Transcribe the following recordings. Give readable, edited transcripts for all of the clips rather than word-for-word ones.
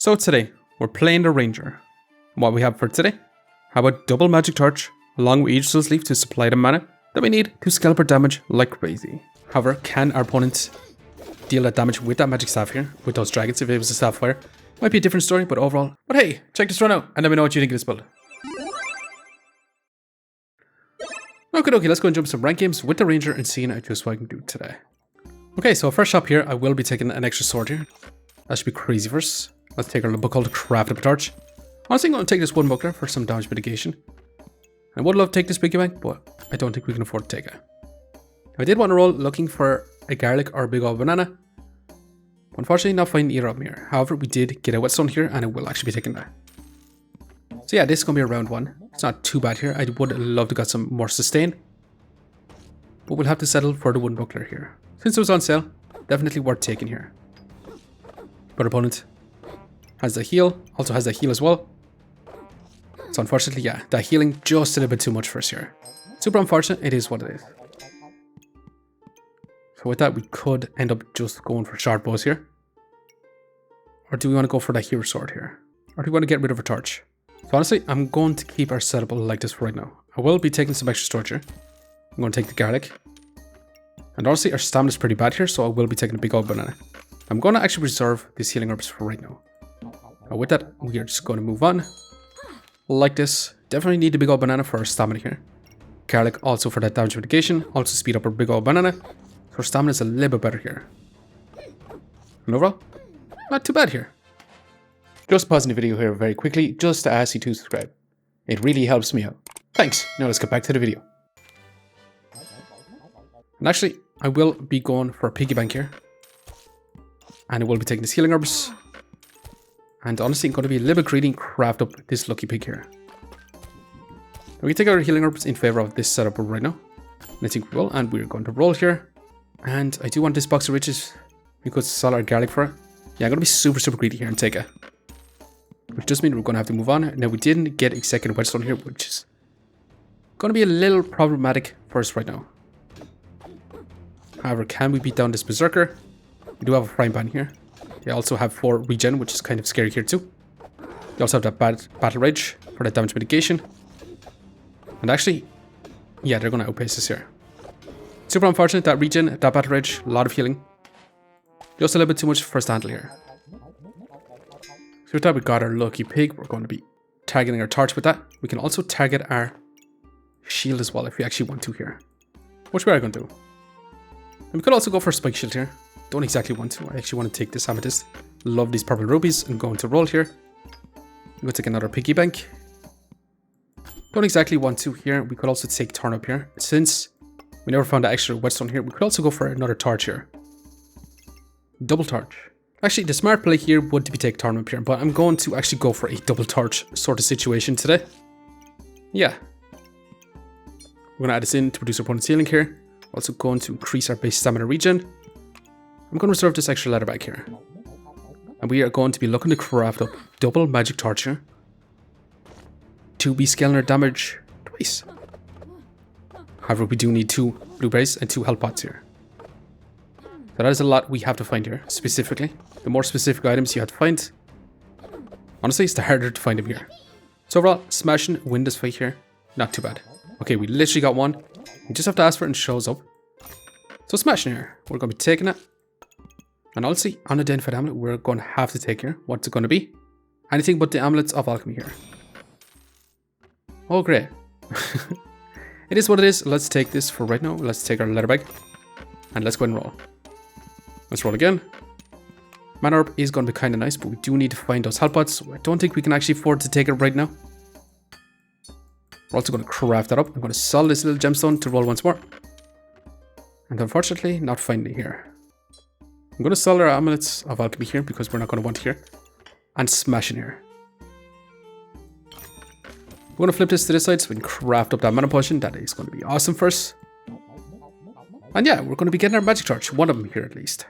So today, we're playing the Ranger. What we have for today? How about double magic torch, along with Aegisal's Leaf to supply the mana that we need to scalp our damage like crazy. However, can our opponent deal that damage with that magic staff here, with those dragons if it was a staff fire? Might be a different story, but overall. But hey, check this run out and let me know what you think of this build. Okay, let's go and jump some rank games with the Ranger and see just what I can do today. Okay, so first up here, I will be taking an extra sword here. That should be crazy first. Let's take our book called Craft Up a Torch. Honestly, I'm going to take this one buckler for some damage mitigation. I would love to take this piggy bank, but I don't think we can afford to take it. I did want to roll looking for a garlic or a big old banana. Unfortunately, not finding either of them here. However, we did get a whetstone here, and I will actually be taking that. So yeah, this is going to be a round one. It's not too bad here. I would love to get some more sustain, but we'll have to settle for the one buckler here. Since it was on sale, definitely worth taking here. But our opponent has the heal, also has the heal as well. So unfortunately, yeah, that healing just a little bit too much for us here. Super unfortunate, it is what it is. So with that, we could end up just going for short bows here. Or do we want to go for that hero sword here? Or do we want to get rid of a torch? So honestly, I'm going to keep our setup like this for right now. I will be taking some extra storage here. I'm going to take the garlic. And honestly, our stamina is pretty bad here, so I will be taking a big old banana. I'm going to actually reserve these healing herbs for right now. With that, we are just going to move on. Like this. Definitely need the big old banana for our stamina here. Garlic also for that damage mitigation. Also speed up our big old banana. So our stamina is a little bit better here. And overall, not too bad here. Just pausing the video here very quickly, just to ask you to subscribe. It really helps me out. Thanks. Now let's get back to the video. And actually, I will be going for a piggy bank here. And I will be taking this healing herbs. And honestly, I'm going to be a little bit greedy and craft up this lucky pig here. We take our healing herbs in favor of this setup right now. And I think we will. And we're going to roll here. And I do want this box of riches. We could sell our garlic for it. Yeah, I'm going to be super greedy here and take it. Which does mean we're going to have to move on. Now, we didn't get a second whetstone here, which is going to be a little problematic for us right now. However, can we beat down this berserker? We do have a frying pan here. They also have 4 regen, which is kind of scary here too. They also have that battle rage for that damage mitigation. And actually, yeah, they're going to outpace us here. Super unfortunate, that regen, that battle rage, a lot of healing. Just a little bit too much for us to handle here. So with that, we got our lucky pig. We're going to be targeting our torch with that. We can also target our shield as well if we actually want to here. Which we are going to do. And we could also go for a spike shield here. Don't exactly want to. I actually want to take this amethyst. Love these purple rubies. I'm going to roll here. I'm going to take another piggy bank. Don't exactly want to here. We could also take turnip here. Since we never found that extra whetstone here, we could also go for another torch here. Double torch. Actually, the smart play here would be take turnip here, but I'm going to actually go for a double torch sort of situation today. Yeah. We're going to add this in to produce our opponent's healing here. Also going to increase our base stamina regen. I'm going to reserve this extra ladder back here. And we are going to be looking to craft up double magic torch here. To be scaling our damage twice. However, we do need 2 blueberries and 2 health pots here. So that is a lot we have to find here, specifically. The more specific items you have to find, honestly, it's the harder to find them here. So overall, smashing, win this fight here. Not too bad. Okay, we literally got one. We just have to ask for it and it shows up. So smashing here. We're going to be taking it. And honestly, unidentified amulet, we're going to have to take here. What's it going to be? Anything but the amulets of alchemy here. Oh, great. It is what it is. Let's take this for right now. Let's take our letter bag. And let's go ahead and roll. Let's roll again. Mana orb is going to be kind of nice, but we do need to find those health pots. I don't think we can actually afford to take it right now. We're also going to craft that up. I'm going to sell this little gemstone to roll once more. And unfortunately, not finding it here. I'm going to sell our amulets of alchemy here because we're not going to want it here. And smash in here. We're going to flip this to this side so we can craft up that mana potion. That is going to be awesome for us. And yeah, we're going to be getting our magic torch. One of them here at least.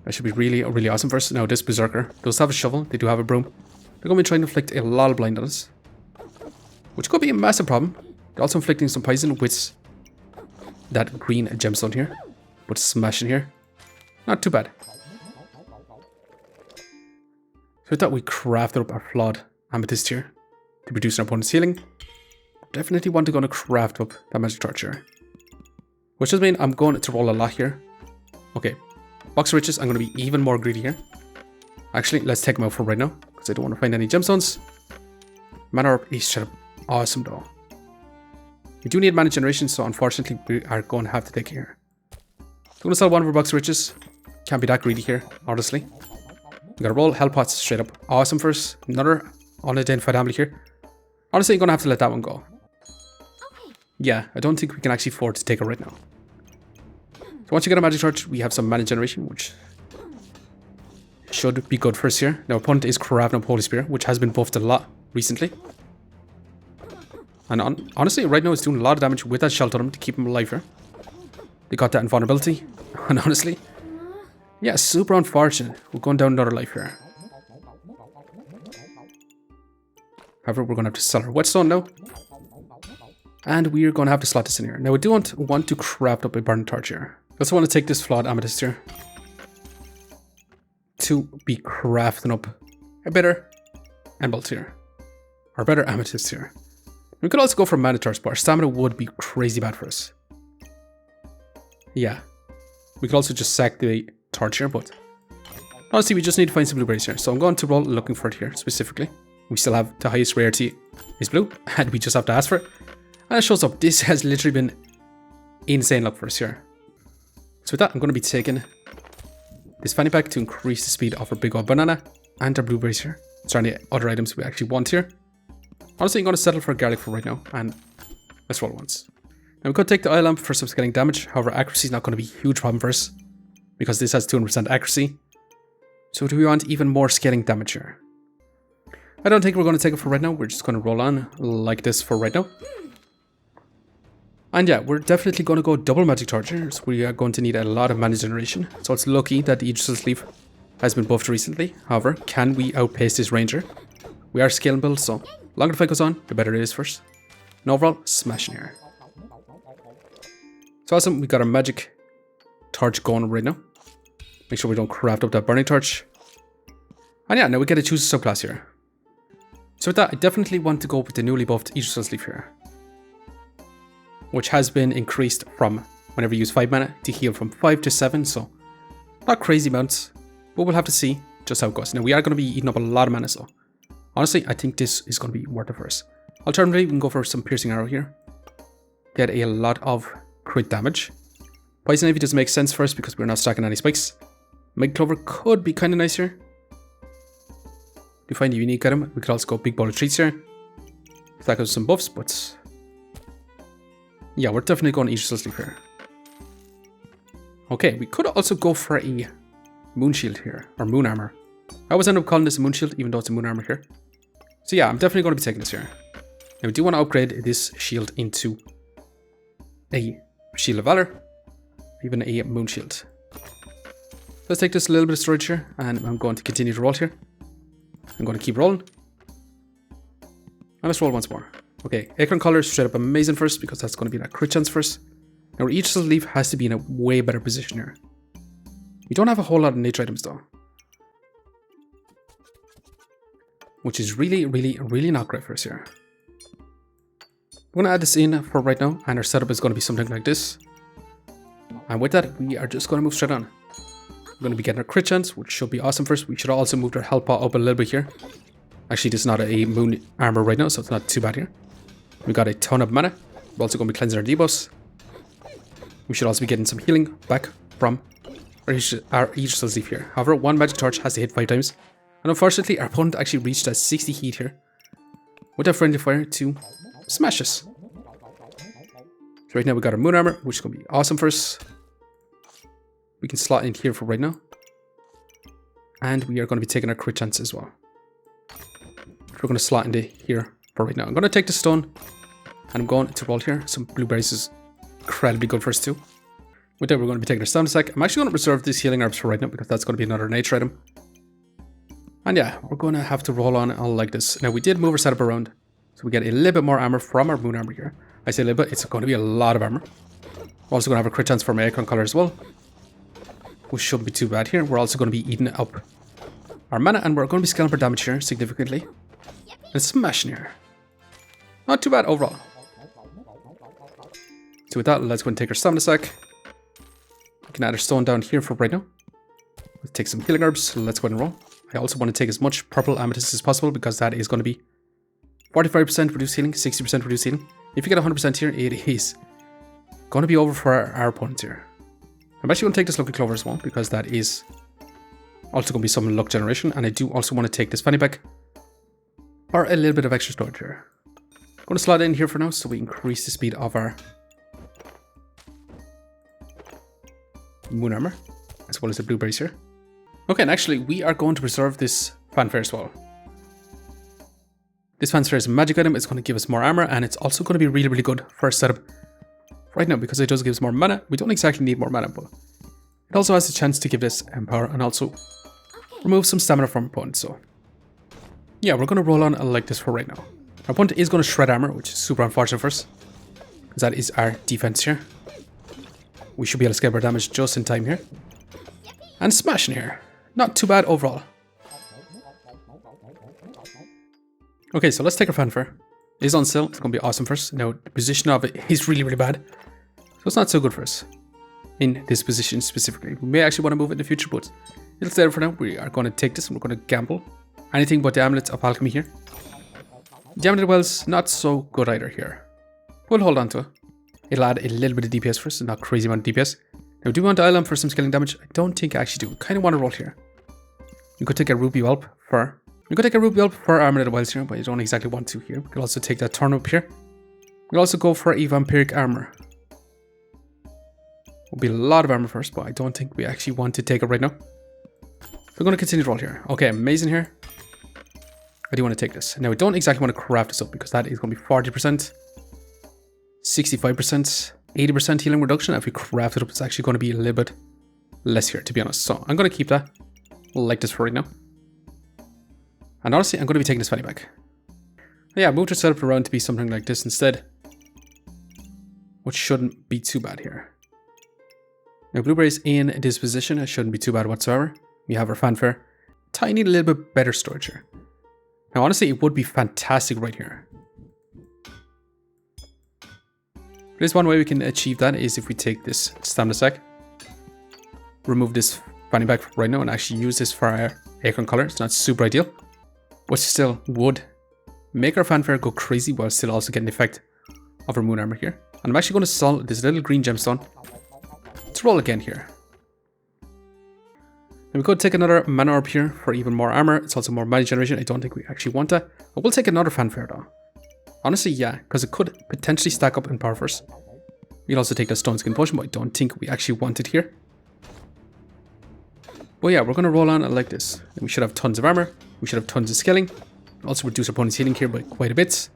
That should be really awesome for us. Now this berserker does have a shovel. They do have a broom. They're going to be trying to inflict a lot of blind on us. Which could be a massive problem. They're also inflicting some poison with that green gemstone here. But smashing here. Not too bad. So I thought we crafted up our flawed amethyst here to reduce our opponent's healing. Definitely want to go and craft up that magic torch here. Which does mean I'm going to roll a lot here. Okay, box of riches, I'm going to be even more greedy here. Actually, let's take them out for right now, because I don't want to find any gemstones. Mana orb is straight up awesome though. We do need mana generation, so unfortunately we are going to have to take it here. So I'm going to sell one of our box of riches. Can't be that greedy here, honestly. We got to roll health pots straight up awesome first. Another unidentified amulet here. Honestly, I'm going to have to let that one go. Yeah, I don't think we can actually afford to take it right now. So once you get a magic torch, we have some mana generation, which should be good for us here. Now, opponent is crafting up Holy Spear, which has been buffed a lot recently. And honestly, right now it's doing a lot of damage with that shelter to keep him alive here. They got that invulnerability. And honestly, yeah, super unfortunate. We're going down another life here. However, we're going to have to sell our whetstone now. And we're going to have to slot this in here. Now, I do want to craft up a burning torch here. I also want to take this flawed amethyst here to be crafting up a better emerald here. Or better amethyst here. We could also go for mana torch, but our stamina would be crazy bad for us. Yeah. We could also just sack the torch here, but honestly, we just need to find some blueberries here. So I'm going to roll looking for it here specifically. We still have the highest rarity is blue, and we just have to ask for it. And it shows up. This has literally been insane luck for us here. So with that, I'm going to be taking this fanny pack to increase the speed of our big old banana and our blueberries here. So any other items we actually want here. Honestly, I'm going to settle for garlic for right now, and let's roll once. Now we could take the eye lamp for some scaling damage. However, accuracy is not going to be a huge problem for us because this has 200% accuracy. So do we want even more scaling damage here? I don't think we're going to take it for right now. We're just going to roll on like this for right now. And yeah, we're definitely going to go double magic torch here. So we are going to need a lot of mana generation. So it's lucky that the Aegis Leaf has been buffed recently. However, can we outpace this ranger? We are scaling build, so the longer the fight goes on, the better it is first. And overall, smashing here. So awesome, we got our magic torch going right now. Make sure we don't craft up that burning torch. And yeah, now we get to choose a subclass here. So with that, I definitely want to go with the newly buffed Aegis Leaf here, which has been increased from whenever you use 5 mana to heal from 5 to 7, so not crazy amounts, but we'll have to see just how it goes. Now we are going to be eating up a lot of mana, so honestly, I think this is going to be worth it for us. Alternatively, we can go for some piercing arrow here. Get a lot of crit damage. Poison Ivy doesn't make sense for us because we're not stacking any spikes. Meg Clover could be kind of nice here. To find a unique item, we could also go Big Bowl of Treats here. Stack up some buffs, but yeah, we're definitely going Aegis Leaf here. Okay, we could also go for a moon shield here, or moon armor. I always end up calling this a moon shield, even though it's a moon armor here. So yeah, I'm definitely going to be taking this here. Now we do want to upgrade this shield into a shield of valor, even a moon shield. Let's take this a little bit of storage here, and I'm going to continue to roll here. I'm going to keep rolling. And let's roll once more. Okay, Acorn Collar is straight up amazing first because that's going to be that crit chance first. Now each leaf has to be in a way better position here. We don't have a whole lot of nature items though, which is really not great for us here. I'm going to add this in for right now, and our setup is going to be something like this. And with that, we are just going to move straight on. We're going to be getting our crit chance, which should be awesome first. We should also move our health pot up a little bit here. Actually, this is not a moon armor right now, so it's not too bad here. We got a ton of mana. We're also going to be cleansing our debuffs. We should also be getting some healing back from our Aegis Leaf here. However, one magic torch has to hit 5 times. And unfortunately, our opponent actually reached that 60 heat here with a friendly fire to smash us. So right now we got our moon armor, which is going to be awesome for us. We can slot in here for right now. And we are going to be taking our crit chance as well. We're going to slot into here for right now. I'm going to take the stone, and I'm going to roll here. Some blueberries is incredibly good for us too. With that, we're going to be taking our stamina stack. I'm actually going to reserve these healing herbs for right now because that's going to be another nature item. And yeah, we're going to have to roll on all like this. Now we did move our setup around, so we get a little bit more armor from our moon armor here. I say a little bit, it's going to be a lot of armor. We're also going to have a crit chance for my Acorn Collar as well, which shouldn't be too bad here. We're also going to be eating up our mana, and we're going to be scaling our damage here significantly. And smashing here. Not too bad overall. So with that, let's go and take our stamina sack. We can add our stone down here for right now. Let's take some healing herbs. Let's go ahead and roll. I also want to take as much purple amethyst as possible because that is going to be 45% reduced healing, 60% reduced healing. If you get 100% here, it is going to be over for our opponents here. I'm actually going to take this lucky clover as well because that is also going to be some luck generation. And I do also want to take this fanny pack or a little bit of extra storage here. I'm going to slide in here for now so we increase the speed of our moon armor as well as the blueberries here. Okay, and actually we are going to preserve this fanfare as well. This fanfare is a magic item. It's going to give us more armor, and it's also going to be really, really good for our setup right now because it does give us more mana. We don't exactly need more mana, but it also has a chance to give this empower and also remove some stamina from opponents. So yeah, we're going to roll on like this for right now. Our opponent is going to shred armor, which is super unfortunate for us because that is our defense here. We should be able to scale our damage just in time here. And smashing here. Not too bad overall. Okay, so let's take our fanfare. It is on sale. It's going to be awesome for us. Now, the position of it is really, really bad. So it's not so good for us. In this position specifically. We may actually want to move it in the future, but it'll stay there for now. We are going to take this and we're going to gamble. Anything but the Amulet of Alchemy here. The Amulet of Wells, not so good either here. We'll hold on to it. It'll add a little bit of DPS for us, not crazy amount of DPS. Now, do we want to Island for some scaling damage? I don't think I actually do. We kind of want to roll here. You could take a Ruby Whelp for... You could take a Ruby Whelp for Armored Wilds here, but you don't exactly want to here. We could also take that Turnip here. We'll also go for a Vampiric Armor. Will be a lot of armor first, but I don't think we actually want to take it right now. We're going to continue to roll here. Okay, amazing here. I do want to take this. Now, we don't exactly want to craft this up because that is going to be 40%, 65%, 80% healing reduction. If we craft it up, it's actually going to be a little bit less here, to be honest. So I'm going to keep that like this for right now. And honestly, I'm going to be taking this fanny back. Yeah, move the setup around to be something like this instead. Which shouldn't be too bad here. Now, blueberries in this position, it shouldn't be too bad whatsoever. We have our fanfare. Tiny little bit better storage here. Now, honestly, it would be fantastic right here. There's one way we can achieve that is if we take this stamina sack, remove this fanny pack right now, and actually use this for our acorn color. It's not super ideal, but still would make our fanfare go crazy while still also getting the effect of our moon armor here. And I'm actually going to sell this little green gemstone. Let's roll again here. And we could take another mana orb here for even more armor. It's also more mana generation. I don't think we actually want that. But we'll take another fanfare though. Honestly, yeah, because it could potentially stack up in power first. We'll also take the stone skin potion, but I don't think we actually want it here. But yeah, we're going to roll on like this. And we should have tons of armor. We should have tons of scaling. Also reduce our opponent's healing here by quite a bit.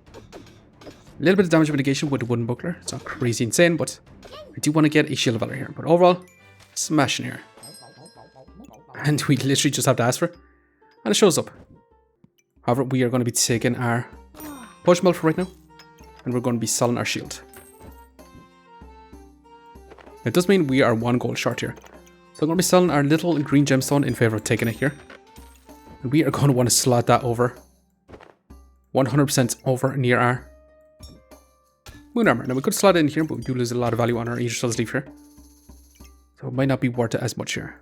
A little bit of damage mitigation with the wooden buckler. It's not crazy insane, but I do want to get a shield of valor here. But overall, smashing here. And we literally just have to ask for it. And it shows up. However, we are going to be taking our potion belt for right now. And we're going to be selling our shield. It does mean we are 1 gold short here. So I'm going to be selling our little green gemstone in favor of taking it here. And we are going to want to slot that over 100% over near our moon armor. Now we could slot it in here, but we do lose a lot of value on our Aegis leaf here. So it might not be worth it as much here.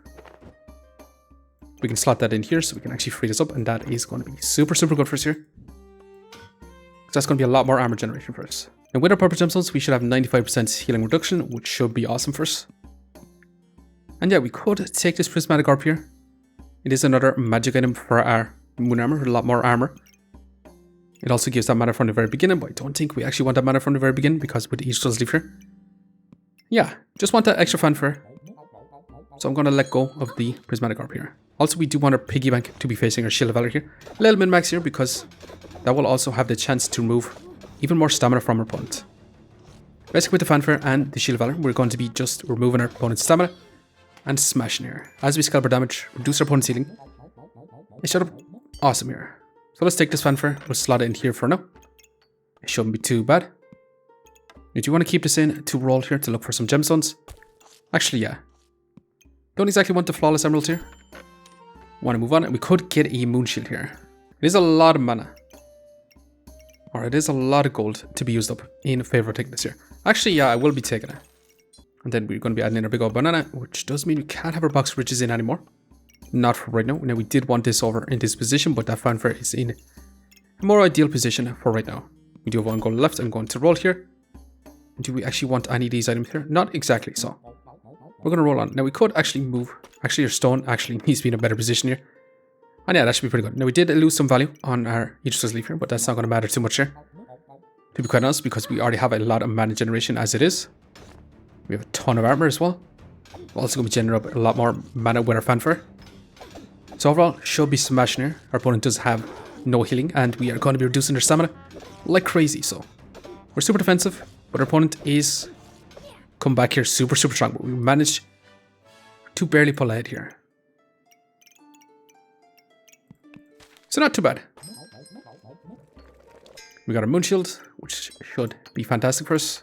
We can slot that in here so we can actually free this up, and that is going to be super, super good for us here. So that's going to be a lot more armor generation for us. And with our purple gemstones, we should have 95% healing reduction, which should be awesome for us. And yeah, we could take this prismatic orb here. It is another magic item for our moon armor, a lot more armor. It also gives that mana from the very beginning, but I don't think we actually want that mana from the very beginning because with each leaf here. Yeah, just want that extra fanfare. So I'm going to let go of the prismatic orb here. Also, we do want our piggy bank to be facing our shield of valor here. A little min-max here because that will also have the chance to remove even more stamina from our opponent. Basically with the fanfare and the shield of valor, we're going to be just removing our opponent's stamina and smashing here. As we scalp our damage, reduce our opponent's healing. It showed up awesome here. So let's take this fanfare, we'll slot it in here for now. It shouldn't be too bad. Now, do you want to keep this in to roll here to look for some gemstones? Actually, yeah. Don't exactly want the flawless emeralds here. Want to move on. We could get a moon shield here. It is a lot of mana. Or it is a lot of gold to be used up in favor of taking this here. Actually, yeah, I will be taking it. And then we're going to be adding in our big old banana, which does mean we can't have our box riches in anymore. Not for right now. Now, we did want this over in this position, but that fanfare is in a more ideal position for right now. We do have one gold left. I'm going to roll here. Do we actually want any of these items here? Not exactly, so we're going to roll on. Now, we could actually move. Actually, your stone actually needs to be in a better position here. And yeah, that should be pretty good. Now, we did lose some value on our Aegis's leaf here, but that's not going to matter too much here. To be quite honest, because we already have a lot of mana generation as it is. We have a ton of armor as well. We're also going to be generating up a lot more mana with our fanfare. So overall, should be smashing here. Our opponent does have no healing, and we are going to be reducing their stamina like crazy. So we're super defensive, but our opponent is come back here super strong. But we managed to barely pull ahead here. So not too bad. We got our moon shield, which should be fantastic for us.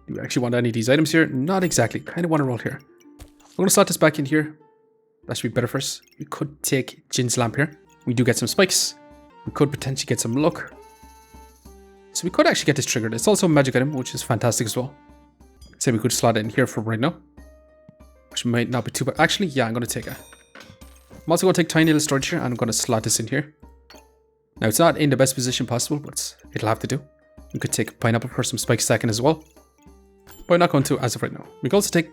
Do we actually want any of these items here? Not exactly. Kind of want to roll here. I'm going to slot this back in here. That should be better for us. We could take Jin's lamp here. We do get some spikes. We could potentially get some luck. So we could actually get this triggered. It's also a magic item, which is fantastic as well. Say we could slot it in here for right now. Which might not be too bad. Actually, yeah, I'm going to take it. I'm also going to take tiny little storage here, and I'm going to slot this in here. Now, it's not in the best position possible, but it'll have to do. We could take pineapple for some spike stacking as well. But I'm not going to as of right now. We can also take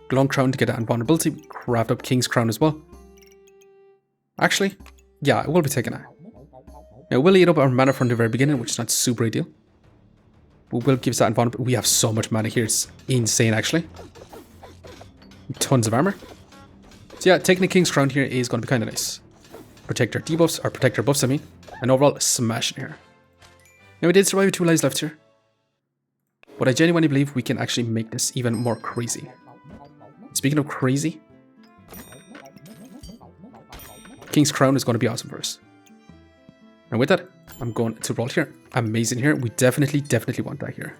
Glowing Crown to get an invulnerability. Craft up King's Crown as well. Actually, yeah, I will be taking it. Now, we'll eat up our mana from the very beginning, which is not super ideal. But we'll give us that invulnerability. We have so much mana here. It's insane, actually. Tons of armor. So yeah, taking the King's Crown here is going to be kind of nice. Protect our debuffs, or protect our buffs, I mean. And overall, smashing here. Now, we did survive with 2 lives left here. But I genuinely believe we can actually make this even more crazy. Speaking of crazy, King's Crown is going to be awesome for us. And with that, I'm going to roll here. Amazing here. We definitely want that here.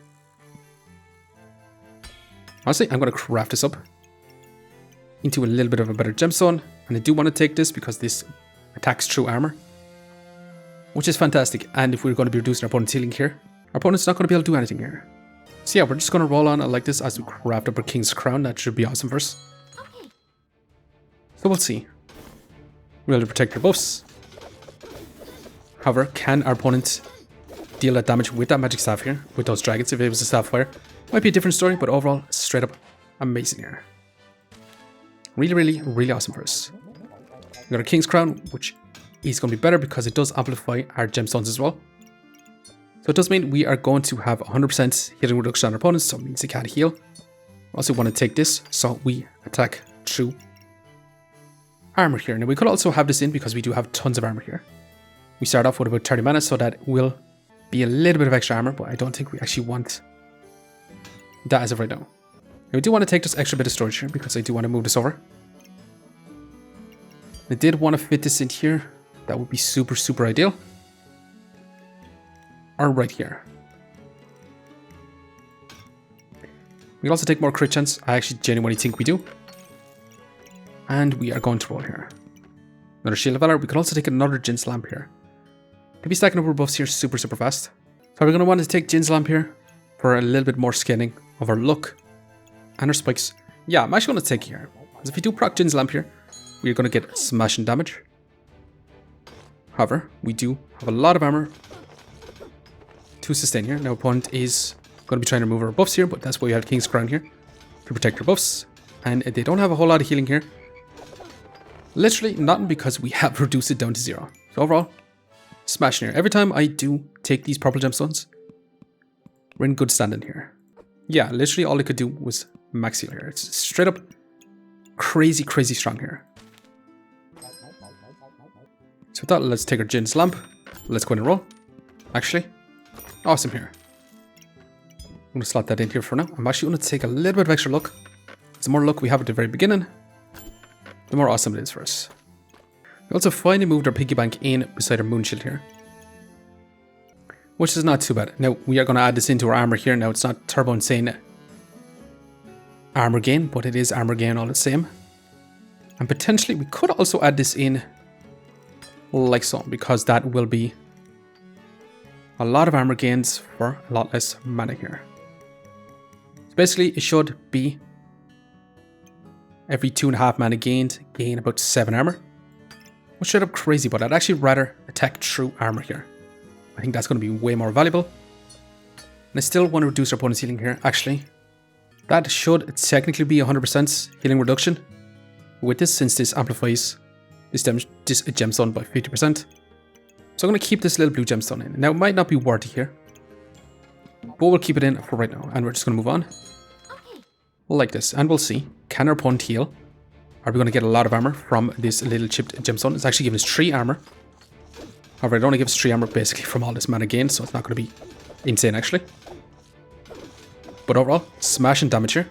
Honestly, I'm going to craft this up into a little bit of a better gemstone. And I do want to take this because this attacks through armor, which is fantastic. And if we're going to be reducing our opponent's healing here, our opponent's not going to be able to do anything here. So yeah, we're just going to roll on like this as we craft up our King's Crown. That should be awesome for us. So we'll see. We'll have to protect our buffs. However, can our opponent deal that damage with that magic staff here? With those dragons, if it was a staff fire? Might be a different story, but overall, straight up amazing here. Really awesome for us. We got our King's Crown, which is going to be better because it does amplify our gemstones as well. So it does mean we are going to have 100% healing reduction on our opponents, so it means they can't heal. We also want to take this, so we attack through armor here. Now we could also have this in because we do have tons of armor here. We start off with about 30 mana, so that will be a little bit of extra armor, but I don't think we actually want that as of right now. Now we do want to take this extra bit of storage here because I do want to move this over. I did want to fit this in here. That would be super ideal. Or right here. We can also take more crit chance. I actually genuinely think we do. And we are going to roll here. Another Shield of Valor. We could also take another Jin's Lamp here. Could be stacking up our buffs here super fast. So we're going to want to take Jin's Lamp here for a little bit more scaling of our luck and our spikes. Yeah, I'm actually going to take here. Because if we do proc Jin's Lamp here, we're going to get smashing damage. However, we do have a lot of armor to sustain here. Now, opponent is going to be trying to remove our buffs here, but that's why we have King's Crown here to protect our buffs. And they don't have a whole lot of healing here. Literally nothing because we have reduced it down to 0. So overall, smashing here. Every time I do take these purple gemstones, we're in good standing here. Yeah, literally all I could do was max heal here. It's straight up crazy strong here. So with that, let's take our Jin's Lamp. Let's go ahead and roll. Actually, awesome here. I'm going to slot that in here for now. I'm actually going to take a little bit of extra luck. The more luck we have at the very beginning, the more awesome it is for us. We also finally moved our piggy bank in beside our moon shield here, which is not too bad. Now, we are going to add this into our armor here. Now, it's not turbo insane armor gain, but it is armor gain all the same. And potentially we could also add this in like so, because that will be a lot of armor gains for a lot less mana here. So basically it should be every 2.5 mana gained, gain about 7 armor. Which should up crazy, but I'd actually rather attack through armor here. I think that's going to be way more valuable. And I still want to reduce our opponent's healing here. Actually, that should technically be 100% healing reduction with this, since this amplifies this gemstone by 50%. So I'm going to keep this little blue gemstone in. Now it might not be worthy here, but we'll keep it in for right now. And we're just going to move on. Like this. And we'll see. Can our opponent heal? Are we going to get a lot of armor from this little chipped gemstone? It's actually giving us 3 armor. However, it only gives 3 armor basically from all this mana gain, so it's not going to be insane actually. But overall, smashing damage here.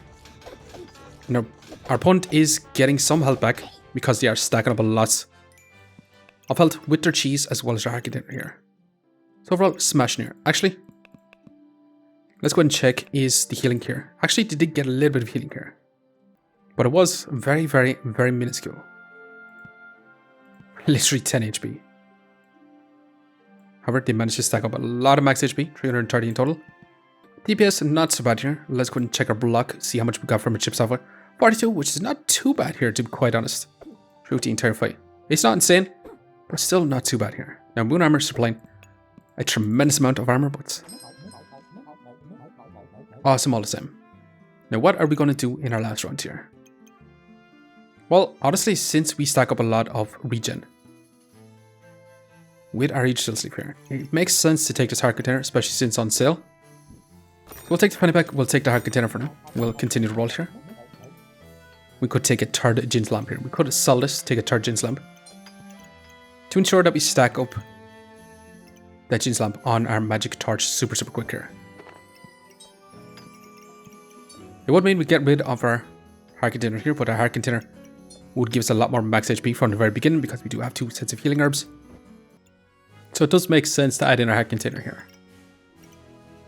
Now, our opponent is getting some health back because they are stacking up a lot of health with their cheese as well as their arcade here. So overall, smashing here. Actually, let's go ahead and check, is the healing here. Actually, they did get a little bit of healing here. But it was very, very, very minuscule. Literally 10 HP. However, they managed to stack up a lot of max HP, 330 in total. DPS, not so bad here. Let's go ahead and check our block, see how much we got from a chip software. 42, which is not too bad here, to be quite honest. Throughout the entire fight. It's not insane, but still not too bad here. Now, Moon Armour is supplying a tremendous amount of armor, but awesome all the same. Now, what are we going to do in our last round here? Well, honestly, since we stack up a lot of regen with our Aegis Sleeve here, it makes sense to take this heart container, especially since it's on sale. We'll take the penny pack, we'll take the heart container for now. We'll continue to roll here. We could take a third Jin's lamp here. We could sell this, take a third Jin's lamp, to ensure that we stack up that Jin's lamp on our magic torch super quick here. It would mean we get rid of our heart container here, but our heart container would give us a lot more max HP from the very beginning because we do have 2 sets of healing herbs. So it does make sense to add in our heart container here.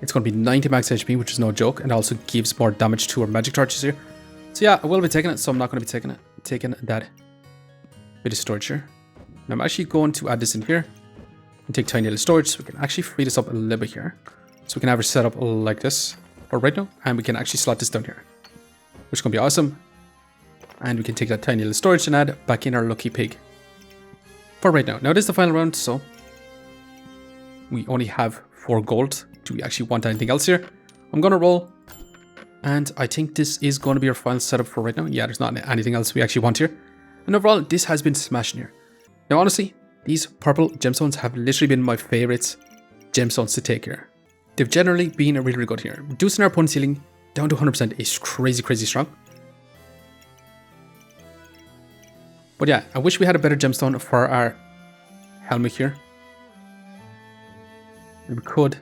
It's going to be 90 max HP, which is no joke, and also gives more damage to our magic torches here. So yeah, I will be taking it, so I'm not going to be taking that bit of storage here. Now I'm actually going to add this in here and take tiny little storage, so we can actually free this up a little bit here. So we can have it set up like this for right now, and we can actually slot this down here, which is going to be awesome. And we can take that tiny little storage and add back in our lucky pig for right now. Now it is the final round, so we only have 4 gold. Do we actually want anything else here? I'm going to roll, and I think this is going to be our final setup for right now. Yeah, there's not anything else we actually want here. And overall, this has been smashing here. Now honestly, these purple gemstones have literally been my favourite gemstones to take here. They've generally been really, really good here. Reducing our opponent's healing down to 100% is crazy, crazy strong. But yeah, I wish we had a better gemstone for our helmet here. We could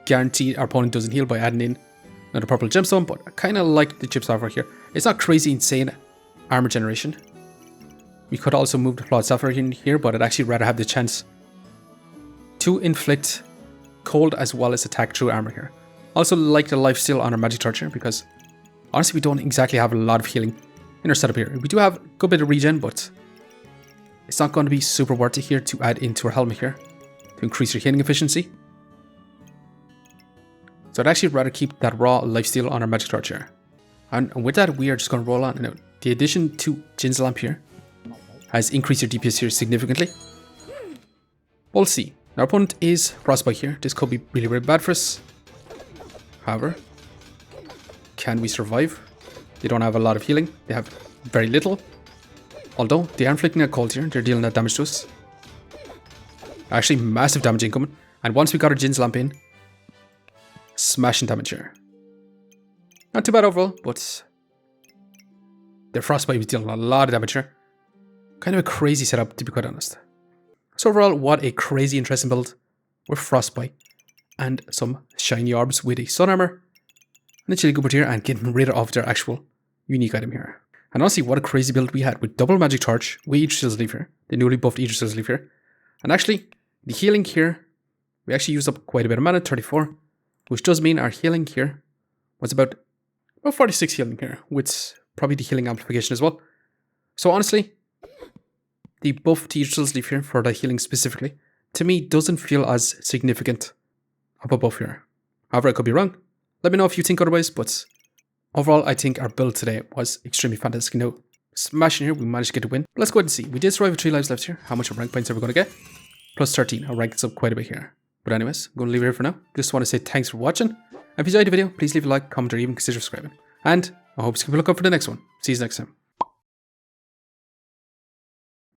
guarantee our opponent doesn't heal by adding in another purple gemstone, but I kind of like the chip software here. It's not crazy insane armor generation. We could also move the flawed software in here, but I'd actually rather have the chance to inflict cold as well as attack through armor here. Also like the lifesteal on our magic torch here, because honestly we don't exactly have a lot of healing in our setup here. We do have a good bit of regen, but it's not going to be super worth it here to add into our helmet here to increase your healing efficiency. So I'd actually rather keep that raw lifesteal on our magic torch here. And with that, we are just going to roll on. Now, the addition to Jin's lamp here has increased your DPS here significantly. We'll see. Our opponent is frostbite here. This could be really, really bad for us. However, can we survive? They don't have a lot of healing. They have very little. Although they are inflicting a cold here, they're dealing that damage to us. Actually, massive damage incoming. And once we got our Jin's lamp in, smashing damage here. Not too bad overall, but their frostbite was dealing a lot of damage here. Kind of a crazy setup, to be quite honest. So overall, what a crazy interesting build with frostbite and some shiny orbs with a sun armor and a chili goober here, and getting rid of their actual unique item here. And honestly, what a crazy build we had with double magic torch with Aegis Sleeve here, the newly buffed Aegis Sleeve here. And actually, the healing here, we actually used up quite a bit of mana, 34, which does mean our healing here was about 46 healing here, with probably the healing amplification as well. So honestly, the buff to Util's Leaf here for the healing specifically, to me doesn't feel as significant of a buff here. However, I could be wrong. Let me know if you think otherwise, but overall, I think our build today was extremely fantastic. Now, smashing here, we managed to get a win. Let's go ahead and see. We did survive with 3 lives left here. How much of rank points are we going to get? Plus 13. Our rank is up quite a bit here. But anyways, I'm going to leave it here for now. Just want to say thanks for watching. If you enjoyed the video, please leave a like, comment, or even consider subscribing. And I hope you can look up for the next one. See you next time.